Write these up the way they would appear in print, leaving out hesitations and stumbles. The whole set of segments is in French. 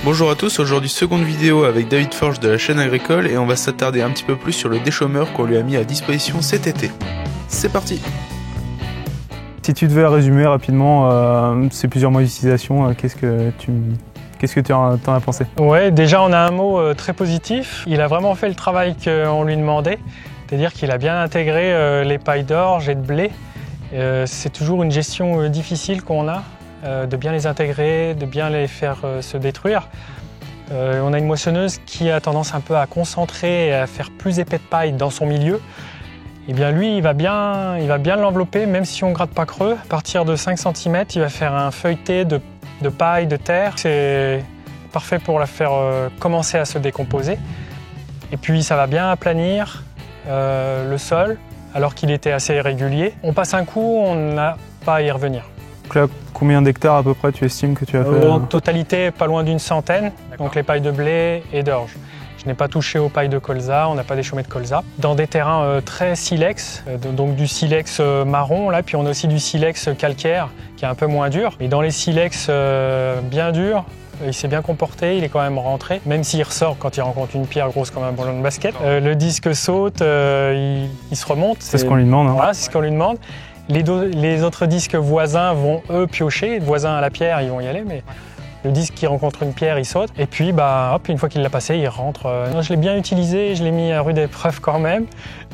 Bonjour à tous, aujourd'hui seconde vidéo avec David Forge de la chaîne agricole et on va s'attarder un petit peu plus sur le déchômeur qu'on lui a mis à disposition cet été. C'est parti! Si tu devais résumer rapidement ces plusieurs mois d'utilisation, qu'est-ce que tu en as pensé? Ouais, déjà on a un mot très positif. Il a vraiment fait le travail qu'on lui demandait, c'est-à-dire qu'il a bien intégré les pailles d'orge et de blé. C'est toujours une gestion difficile qu'on a, de bien les intégrer, de bien les faire se détruire. On a une moissonneuse qui a tendance un peu à concentrer et à faire plus épais de paille dans son milieu. Et bien lui, il va bien l'envelopper, même si on ne gratte pas creux. À partir de 5 cm, il va faire un feuilleté de paille, de terre. C'est parfait pour la faire commencer à se décomposer. Et puis ça va bien aplanir le sol, alors qu'il était assez irrégulier. On passe un coup, on n'a pas à y revenir. Donc là, combien d'hectares à peu près tu estimes que tu as fait? En totalité, pas loin d'une centaine, donc les pailles de blé et d'orge. Je n'ai pas touché aux pailles de colza, on n'a pas déchômé de colza. Dans des terrains très silex, donc du silex marron, là, puis on a aussi du silex calcaire qui est un peu moins dur. Et dans les silex bien durs, il s'est bien comporté, il est quand même rentré, même s'il ressort quand il rencontre une pierre grosse comme un ballon de basket. Le disque saute, il se remonte. C'est ce qu'on lui demande. Hein. Voilà, c'est ce qu'on lui demande. Les autres disques voisins vont eux piocher, voisins à la pierre, ils vont y aller, mais le disque qui rencontre une pierre, il saute. Et puis, hop, une fois qu'il l'a passé, il rentre. Non, je l'ai bien utilisé, je l'ai mis à rude épreuve quand même.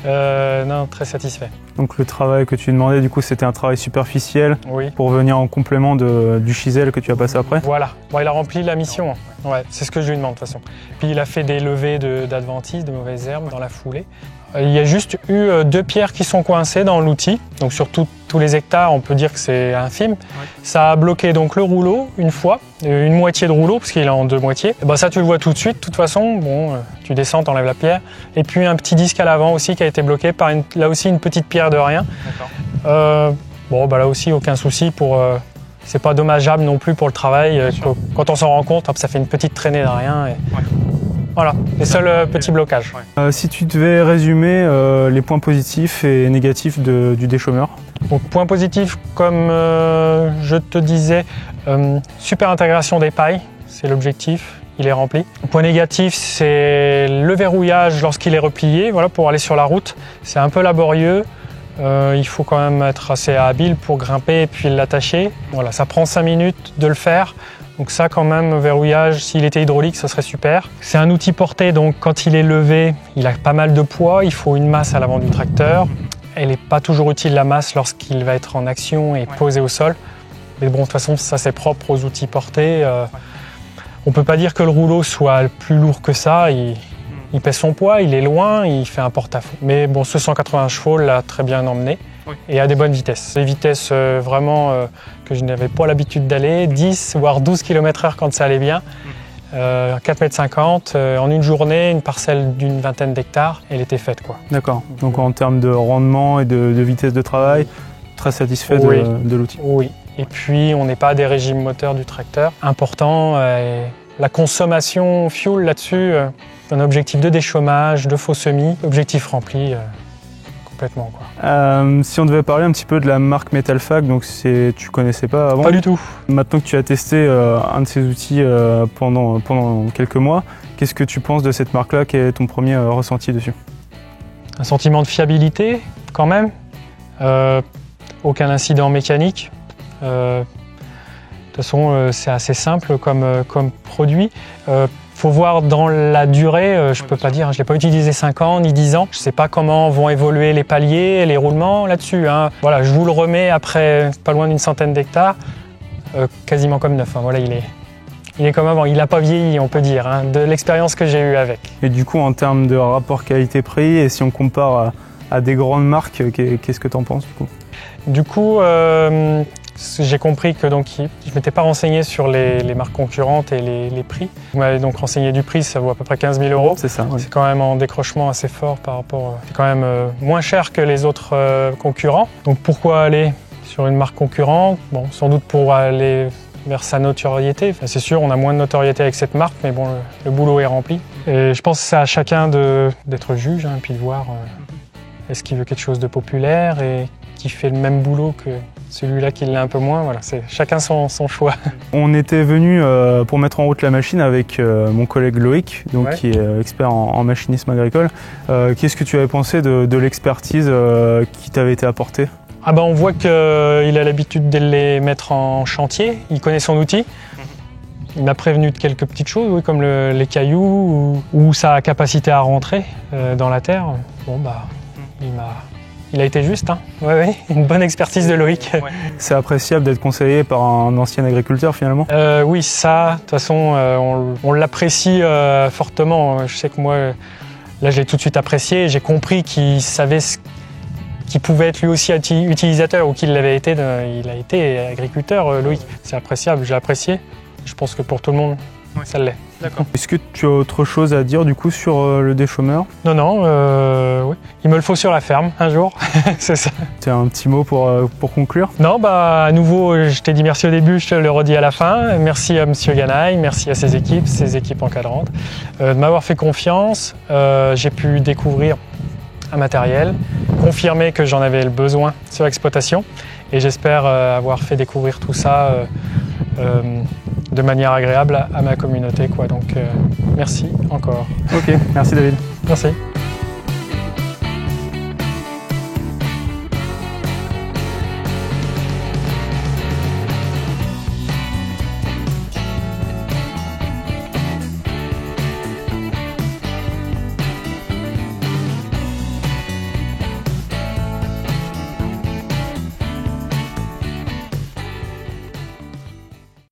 Non, très satisfait. Donc le travail que tu demandais, du coup, c'était un travail superficiel oui. Pour venir en complément du chisel que tu as passé après? Voilà, bon, il a rempli la mission. Ouais, c'est ce que je lui demande de toute façon. Puis il a fait des levées d'adventices, de mauvaises herbes dans la foulée. Il y a juste eu 2 pierres qui sont coincées dans l'outil. Donc sur tous les hectares, on peut dire que c'est infime. Ouais. Ça a bloqué donc le rouleau une fois, une moitié de rouleau, parce qu'il est en 2 moitiés. Et ça, tu le vois tout de suite. De toute façon, bon, tu descends, tu enlèves la pierre. Et puis un petit disque à l'avant aussi qui a été bloqué par là aussi une petite pierre de rien. Là aussi, aucun souci pour... c'est pas dommageable non plus pour le travail. Quand on s'en rend compte, hop, ça fait une petite traînée de rien. Et... Voilà, les seuls petits blocages. Si tu devais résumer les points positifs et négatifs du déchômeur? Donc, point positif, comme je te disais, super intégration des pailles, c'est l'objectif, il est rempli. Point négatif, c'est le verrouillage lorsqu'il est replié, voilà, pour aller sur la route. C'est un peu laborieux, il faut quand même être assez habile pour grimper et puis l'attacher. Voilà, ça prend 5 minutes de le faire. Donc ça quand même, verrouillage, s'il était hydraulique, ça serait super. C'est un outil porté, donc quand il est levé, il a pas mal de poids, il faut une masse à l'avant du tracteur. Elle n'est pas toujours utile la masse lorsqu'il va être en action et posé au sol. Mais bon, de toute façon, ça c'est propre aux outils portés. On ne peut pas dire que le rouleau soit plus lourd que ça. Il pèse son poids, il est loin, il fait un porte-à-faux. Mais bon, ce 180 chevaux l'a très bien emmené. Et à des bonnes vitesses. Des vitesses vraiment que je n'avais pas l'habitude d'aller, 10 voire 12 km/h quand ça allait bien, 4,50 m. En une journée, une parcelle d'une vingtaine d'hectares, elle était faite, quoi. D'accord. Donc en termes de rendement et de vitesse de travail, très satisfait de l'outil. Oui. Et puis on n'est pas à des régimes moteurs du tracteur. Important, la consommation fuel là-dessus, un objectif de déchômage, de faux semis, objectif rempli. Complètement, quoi. Si on devait parler un petit peu de la marque Metalfag, donc tu connaissais pas avant? Pas du tout. Maintenant que tu as testé un de ces outils pendant quelques mois, qu'est-ce que tu penses de cette marque-là? Quel est ton premier ressenti dessus? Un sentiment de fiabilité quand même, aucun incident mécanique. De toute façon, c'est assez simple comme produit. Faut voir dans la durée, je peux pas dire, je l'ai pas utilisé 5 ans ni 10 ans. Je sais pas comment vont évoluer les paliers, les roulements là-dessus. Hein. Voilà, je vous le remets après pas loin d'une centaine d'hectares, quasiment comme neuf. Hein. Voilà, il est comme avant, il n'a pas vieilli, on peut dire, hein, de l'expérience que j'ai eue avec. Et du coup, en termes de rapport qualité-prix, et si on compare à des grandes marques, qu'est-ce que tu en penses du coup? Du coup, j'ai compris que donc, je ne m'étais pas renseigné sur les marques concurrentes et les prix. Vous m'avez donc renseigné du prix, ça vaut à peu près 15 000 €. C'est ça. Oui. C'est quand même en décrochement assez fort par rapport... C'est quand même moins cher que les autres concurrents. Donc pourquoi aller sur une marque concurrente? Bon, sans doute pour aller vers sa notoriété. Enfin, c'est sûr, on a moins de notoriété avec cette marque, mais bon, le boulot est rempli. Et je pense que c'est à chacun d'être juge, hein, et puis de voir est-ce qu'il veut quelque chose de populaire et qui fait le même boulot que celui-là qui l'est un peu moins. Voilà, c'est chacun son choix. On était venu pour mettre en route la machine avec mon collègue Loïc, donc, qui est expert en machinisme agricole. Qu'est-ce que tu avais pensé de l'expertise qui t'avait été apportée? Ah ben, on voit qu'il a l'habitude de les mettre en chantier, il connaît son outil. Il m'a prévenu de quelques petites choses, oui, comme les cailloux ou sa capacité à rentrer dans la terre. Bon, bah, il a été juste, hein. Ouais, une bonne expertise de Loïc. Ouais. C'est appréciable d'être conseillé par un ancien agriculteur finalement? Oui, ça, de toute façon, on l'apprécie fortement. Je sais que moi, là, je l'ai tout de suite apprécié. J'ai compris qu'il savait qu'il pouvait être lui aussi utilisateur ou qu'il l'avait été. Il a été agriculteur, Loïc. C'est appréciable, j'ai apprécié. Je pense que pour tout le monde, ça l'est. D'accord. Est-ce que tu as autre chose à dire du coup sur le déchômeur? Non, oui. Il me le faut sur la ferme un jour, c'est ça. Tu as un petit mot pour conclure? Non, bah à nouveau, je t'ai dit merci au début, je te le redis à la fin. Merci à Monsieur Ganaï, merci à ses équipes encadrantes, de m'avoir fait confiance. J'ai pu découvrir un matériel, confirmer que j'en avais le besoin sur l'exploitation et j'espère avoir fait découvrir tout ça de manière agréable à ma communauté, quoi. Donc merci encore. Ok, merci David. Merci.